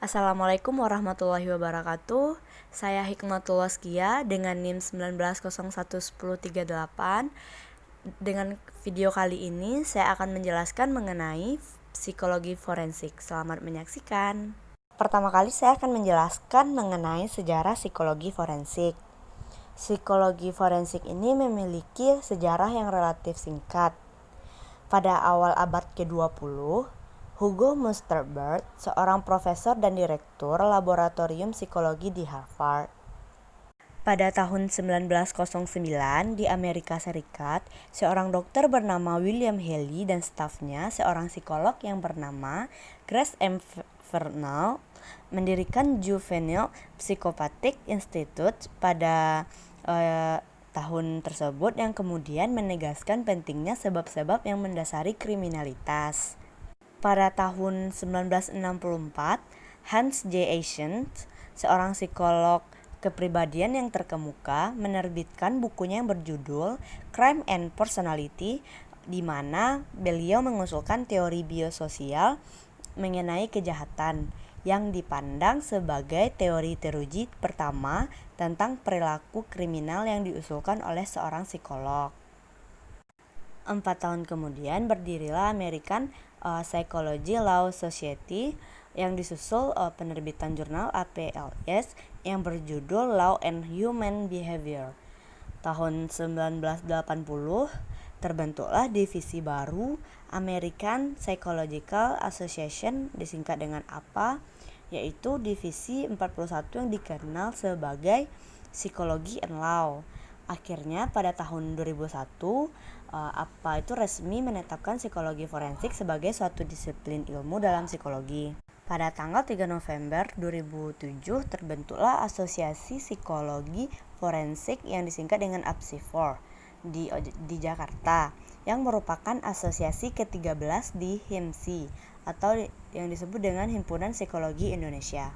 Assalamualaikum warahmatullahi wabarakatuh. Saya Hikmatul Waskia dengan NIM 19011038. Dengan video kali ini saya akan menjelaskan mengenai psikologi forensik. Selamat menyaksikan. Pertama kali saya akan menjelaskan mengenai sejarah psikologi forensik. Psikologi forensik ini memiliki sejarah yang relatif singkat. Pada awal abad ke-20, Hugo Münsterberg, seorang profesor dan direktur laboratorium psikologi di Harvard. Pada tahun 1909 di Amerika Serikat, seorang dokter bernama William Haley dan stafnya, seorang psikolog yang bernama Grace M. Vernal, mendirikan Juvenile Psychopathic Institute pada tahun tersebut yang kemudian menegaskan pentingnya sebab-sebab yang mendasari kriminalitas. Pada tahun 1964, Hans J. Eysenck, seorang psikolog kepribadian yang terkemuka, menerbitkan bukunya yang berjudul Crime and Personality, di mana beliau mengusulkan teori biososial mengenai kejahatan yang dipandang sebagai teori teruji pertama tentang perilaku kriminal yang diusulkan oleh seorang psikolog. 4 tahun kemudian berdirilah American Psychology Law Society yang disusul penerbitan jurnal APLS yang berjudul Law and Human Behavior. Tahun 1980 terbentuklah divisi baru American Psychological Association, disingkat dengan APA, yaitu divisi 41 yang dikenal sebagai Psychology and Law. Akhirnya pada tahun 2001, APA itu resmi menetapkan psikologi forensik sebagai suatu disiplin ilmu dalam psikologi. Pada tanggal 3 November 2007 terbentuklah Asosiasi Psikologi Forensik yang disingkat dengan APSIFOR di Jakarta, yang merupakan asosiasi ke-13 di HIMSI atau yang disebut dengan Himpunan Psikologi Indonesia.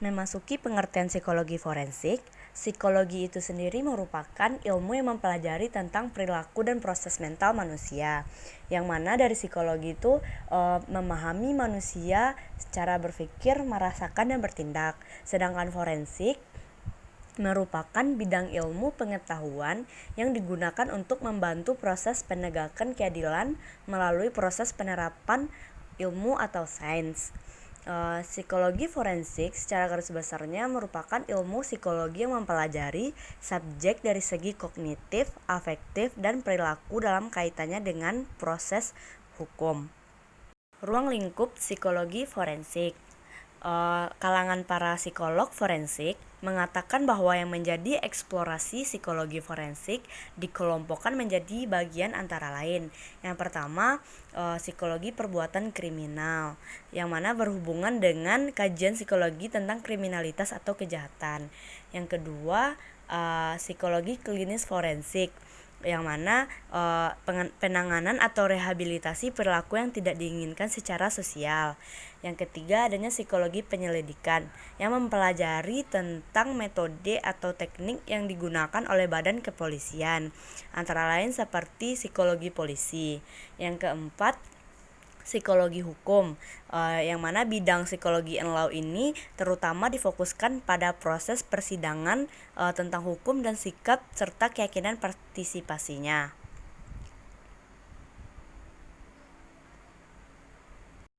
Memasuki pengertian psikologi forensik, psikologi itu sendiri merupakan ilmu yang mempelajari tentang perilaku dan proses mental manusia, yang mana dari psikologi itu memahami manusia secara berpikir, merasakan, dan bertindak. Sedangkan forensik merupakan bidang ilmu pengetahuan yang digunakan untuk membantu proses penegakan keadilan melalui proses penerapan ilmu atau sains. Psikologi forensik secara garis besarnya merupakan ilmu psikologi yang mempelajari subjek dari segi kognitif, afektif, dan perilaku dalam kaitannya dengan proses hukum. Ruang lingkup psikologi forensik. Kalangan para psikolog forensik mengatakan bahwa yang menjadi eksplorasi psikologi forensik dikelompokkan menjadi bagian antara lain. Yang pertama, psikologi perbuatan kriminal, yang mana berhubungan dengan kajian psikologi tentang kriminalitas atau kejahatan. Yang kedua, psikologi klinis forensik, yang mana penanganan atau rehabilitasi perilaku yang tidak diinginkan secara sosial. Yang ketiga, adanya psikologi penyelidikan yang mempelajari tentang metode atau teknik yang digunakan oleh badan kepolisian, antara lain seperti psikologi polisi. Yang keempat, psikologi hukum, yang mana bidang psikologi and law ini terutama difokuskan pada proses persidangan tentang hukum dan sikap serta keyakinan partisipasinya.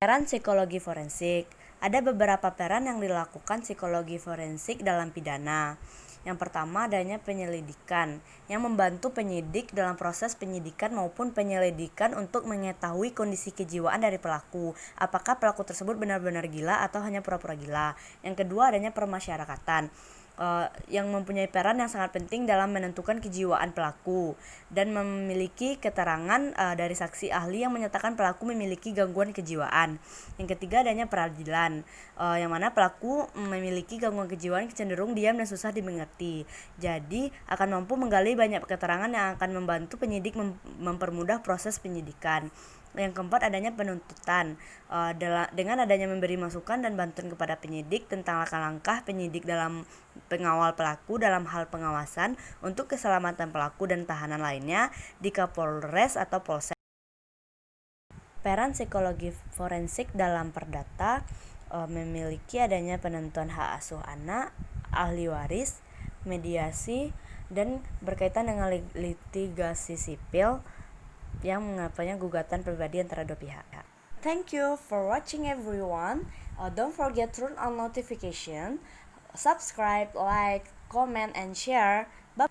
Peran psikologi forensik. Ada beberapa peran yang dilakukan psikologi forensik dalam pidana. Yang pertama, adanya penyelidikan yang membantu penyidik dalam proses penyidikan maupun penyelidikan untuk mengetahui kondisi kejiwaan dari pelaku, apakah pelaku tersebut benar-benar gila atau hanya pura-pura gila. Yang kedua, adanya permasyarakatan yang mempunyai peran yang sangat penting dalam menentukan kejiwaan pelaku dan memiliki keterangan dari saksi ahli yang menyatakan pelaku memiliki gangguan kejiwaan. Yang ketiga, adanya peradilan, yang mana pelaku memiliki gangguan kejiwaan cenderung diam dan susah dimengerti. Jadi akan mampu menggali banyak keterangan yang akan membantu penyidik mempermudah proses penyidikan. Yang keempat, adanya penuntutan, dengan adanya memberi masukan dan bantuan kepada penyidik tentang langkah-langkah penyidik dalam pengawal pelaku dalam hal pengawasan untuk keselamatan pelaku dan tahanan lainnya di Kapolres atau Polsek. Peran psikologi forensik dalam perdata. memiliki adanya penentuan hak asuh anak, ahli waris, mediasi, dan berkaitan dengan litigasi sipil yang mengapanya gugatan pribadi antara dua pihak. Thank you for watching everyone. Don't forget turn on notification, subscribe, like, comment, and share. Bye.